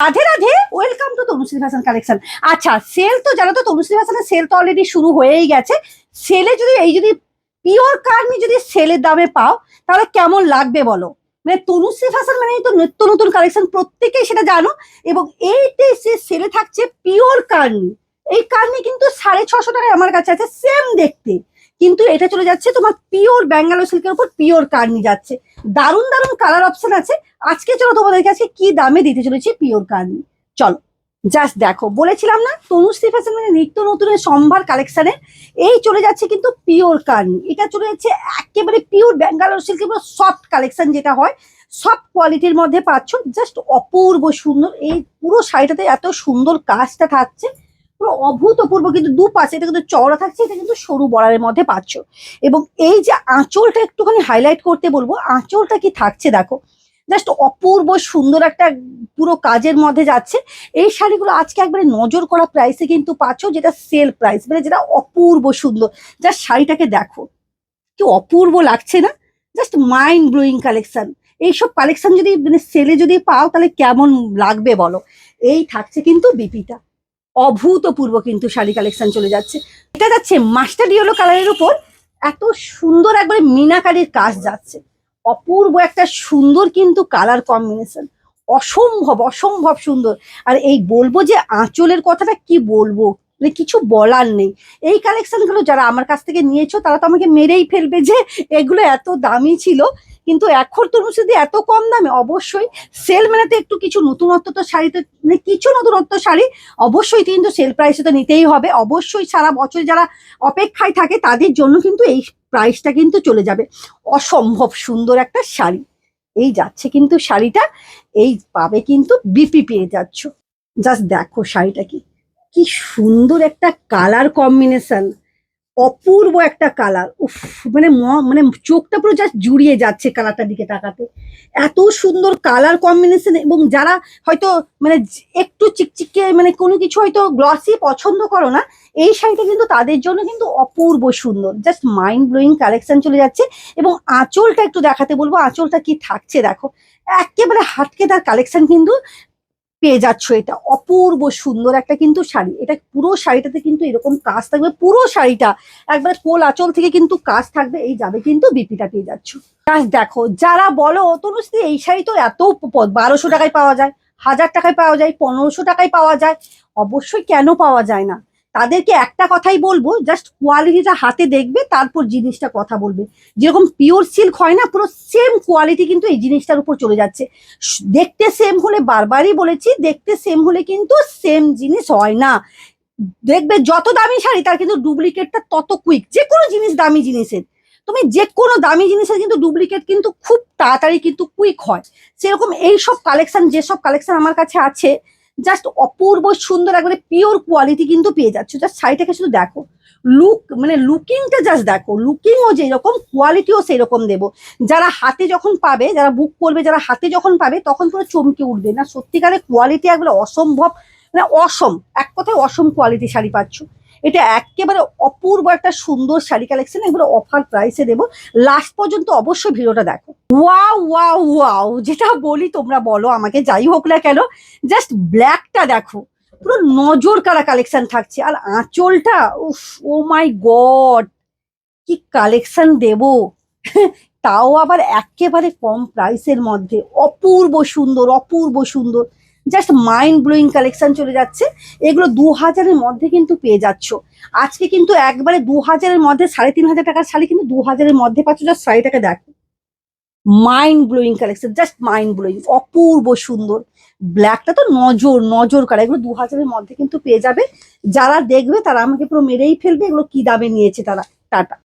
Radhe Radhe, welcome to Tanushree fashion collection. আচ্ছা, sell তো জানো তো, তনুশ্রী ফ্যাশনের সেল তো অলরেডি শুরু হয়েই গেছে। সেলে যদি পিওর কার্নি যদি সেলের দামে পাও তাহলে কেমন লাগবে বলো। মানে তনুশ্রী ফ্যাশন মানে তো নিত্য নতুন কালেকশন, প্রত্যেকেই সেটা জানো। এবং এইতে সেলে থাকছে পিওর কার্নি। এই কার্নি কিন্তু 650 টাকায় আমার কাছে আছে, সেম দেখতে, কিন্তু এটা চলে যাচ্ছে তোমার পিওর ব্যাঙ্গালোর সিল্কের উপর পিওর কার্নি যাচ্ছে। দারুণ দারুণ কালার অপশন আছে। আজকে চলো তোমাদেরকে আজকে কি দামে দিতে চলেছি পিওর কার্নি, চলো জাস্ট দেখো। বলেছিলাম না তনুশ্রী ফ্যাশন মানে নিত্য নতুনের সম্ভার কালেকশনে এই চলে যাচ্ছে কিন্তু পিওর কার্নি। এটা চলে যাচ্ছে একেবারে পিওর ব্যাঙ্গালোর সিল্কের সফট কালেকশন, যেটা হয় সফট কোয়ালিটির মধ্যে পাচ্ছ। জাস্ট অপূর্ব সুন্দর, এই পুরো শাড়িটাতে এত সুন্দর কাজটা থাকছে, পুরো অভূতপূর্ব। কিন্তু দুপাশে এটা কিন্তু চওড়া থাকছে, এটা কিন্তু সরু বর্ডারের মধ্যে পাচ্ছ। এবং এই যে আঁচলটা একটুখানি হাইলাইট করতে বলবো, আঁচলটা কি থাকছে দেখো, জাস্ট অপূর্ব সুন্দর একটা পুরো কাজের মধ্যে যাচ্ছে। এই শাড়িগুলো আজকে একবারে নজর করা প্রাইসে কিন্তু পাচ্ছ, যেটা সেল প্রাইস, মানে যেটা অপূর্ব সুন্দর। জাস্ট শাড়িটাকে দেখো কি অপূর্ব লাগছে না, জাস্ট মাইন্ড ব্লোয়িং কালেকশন। এইসব কালেকশন যদি মানে সেলে যদি পাও তাহলে কেমন লাগবে বলো। এই থাকছে কিন্তু বিপিটা, অভূতপূর্ব কিন্তু শাড়ি কালেকশন চলে যাচ্ছে। এটা যাচ্ছে মাস্টার্ড ইয়েলো কালারের উপর এত সুন্দর একবারে মিনাকারির কাজ যাচ্ছে, অপূর্ব একটা সুন্দর কিন্তু কালার কম্বিনেশন, অসম্ভব অসম্ভব সুন্দর। আর এই বলবো যে আঁচলের কথাটা কি বলবো, মানে কিছু বলার নেই। এই কালেকশন গুলো যারা আমার কাছ থেকে নিয়েছো তারা তো আমাকে মেরেই ফেলবে যে এগুলো এত দামি ছিল, কিন্তু এখন তুমি যদি এত কম দামে, অবশ্যই সেল মেলাতে একটু কিছু নতুনত্ব তো শাড়িতে, মানে কিছু নতুনত্ব শাড়ি অবশ্যই কিন্তু সেল প্রাইসে তো নিতেই হবে। অবশ্যই সারা বছর যারা অপেক্ষায় থাকে তাদের জন্য কিন্তু এই প্রাইসটা কিন্তু চলে যাবে। অসম্ভব সুন্দর একটা শাড়ি এই যাচ্ছে কিন্তু শাড়িটা, এই পাবে কিন্তু বিপি পেয়ে যাচ্ছ। জাস্ট দেখো শাড়িটা কি সুন্দর একটা কালার কম্বিনেশন, অপূর্ব একটা কালার। উফ, মানে মানে চোখটা পুরো জাস্ট জুড়িয়ে যাচ্ছে কালারটার দিকে তাকাতে, এত সুন্দর কালার কম্বিনেশন। এবং যারা হয়তো মানে একটু চিকচিকে মানে কোনো কিছু হয়তো গ্লসি পছন্দ করো না, এই শাড়িটা কিন্তু তাদের জন্য কিন্তু অপূর্ব সুন্দর, জাস্ট মাইন্ড ব্লোয়িং কালেকশন চলে যাচ্ছে। এবং আঁচলটা একটু দেখাতে বলবো, আঁচলটা কি থাকছে দেখো, একেবারে হাটকে তার কালেকশন কিন্তু পেয়ে যাচ্ছ। এটা অপূর্ব সুন্দর একটা কিন্তু শাড়ি, এটা পুরো শাড়িটাতে কিন্তু এরকম কাজ থাকবে, পুরো শাড়িটা একবার কোল আঁচল থেকে কিন্তু কাজ থাকবে। এই যাবে কিন্তু বিপিটা পেয়ে যাচ্ছ। কাজ দেখো, যারা বলো তনুশ্রী এই শাড়ি তো এত 1200 টাকায় পাওয়া যায়, 1000 টাকায় পাওয়া যায়, 1500 টাকায় পাওয়া যায়, অবশ্যই কেন পাওয়া যায় না, তাদেরকে একটা কথাই বলবো, জাস্ট কোয়ালিটিটা হাতে দেখবে তারপর জিনিসটা কথা বলবে। যেরকম পিওর সিল্ক হয় না, পুরো সেম কোয়ালিটি কিন্তু এই জিনিসটার উপর চলে যাচ্ছে। দেখতে সেম হলে, বারবারই বলেছি, দেখতে সেম হলে কিন্তু সেম জিনিস হয় না। দেখবে যত দামি শাড়ি তার কিন্তু ডুপ্লিকেটটা তত কুইক, যে কোনো জিনিস দামি জিনিসের, তুমি যে কোনো দামি জিনিসের কিন্তু ডুপ্লিকেট কিন্তু খুব তাড়াতাড়ি কিন্তু কুইক হয়। সেরকম এইসব কালেকশন, যেসব কালেকশন আমার কাছে আছে, জাস্ট অপূর্ব সুন্দর একবারে পিওর কোয়ালিটি কিন্তু পেয়ে যাচ্ছ। জাস্ট শাড়িটাকে শুধু দেখো, লুক মানে লুকিংটা জাস্ট দেখো, লুকিংও যেরকম কোয়ালিটিও সেই রকম দেবো। যারা হাতে যখন পাবে, যারা বুক করবে, যারা হাতে যখন পাবে তখন পুরো চমকে উঠবে না, সত্যিকারের কোয়ালিটি একবারে অসম্ভব, মানে অসম, এক কথায় অসম কোয়ালিটি শাড়ি পাচ্ছ। এটা একেবারে অপূর্ব একটা সুন্দর শাড়ি কালেকশন, এগুলো অফার প্রাইসে দেবো। লাস্ট পর্যন্ত অবশ্যই ভিডিওটা দেখো। ওয়াও ওয়াও ওয়াও, যেটা বলি তোমরা বলো আমাকে, যাই হোক না কেন, জাস্ট ব্ল্যাকটা দেখো, পুরো নজর কাড়া কালেকশন থাকছে। আর আঁচলটা, উফ, ও মাই গড, কি কালেকশন দেব তাও আবার একেবারে কম প্রাইসের মধ্যে, অপূর্ব সুন্দর অপূর্ব সুন্দর, জাস্ট মাইন্ড ব্লোয়িং কালেকশন চলে যাচ্ছে। এগুলো 2000-এর মধ্যে কিন্তু পেয়ে যাচ্ছ। আজকে কিন্তু একবারে 2000-এর মধ্যে, 3500 টাকার শাড়ি কিন্তু 2000-এর মধ্যে পাচ্ছ। জাস্ট শাড়িটাকে দেখো, mind blowing collection, just mind blowing, অপূর্ব সুন্দর। ব্ল্যাকটা তো নজর নজর কাড়া, এগুলো 2000-এর মধ্যে কিন্তু পেয়ে যাবে। যারা দেখবে তারা আমাকে পুরো মেরেই ফেলবে, এগুলো কি দামে নিয়েছে তারা। টাটা।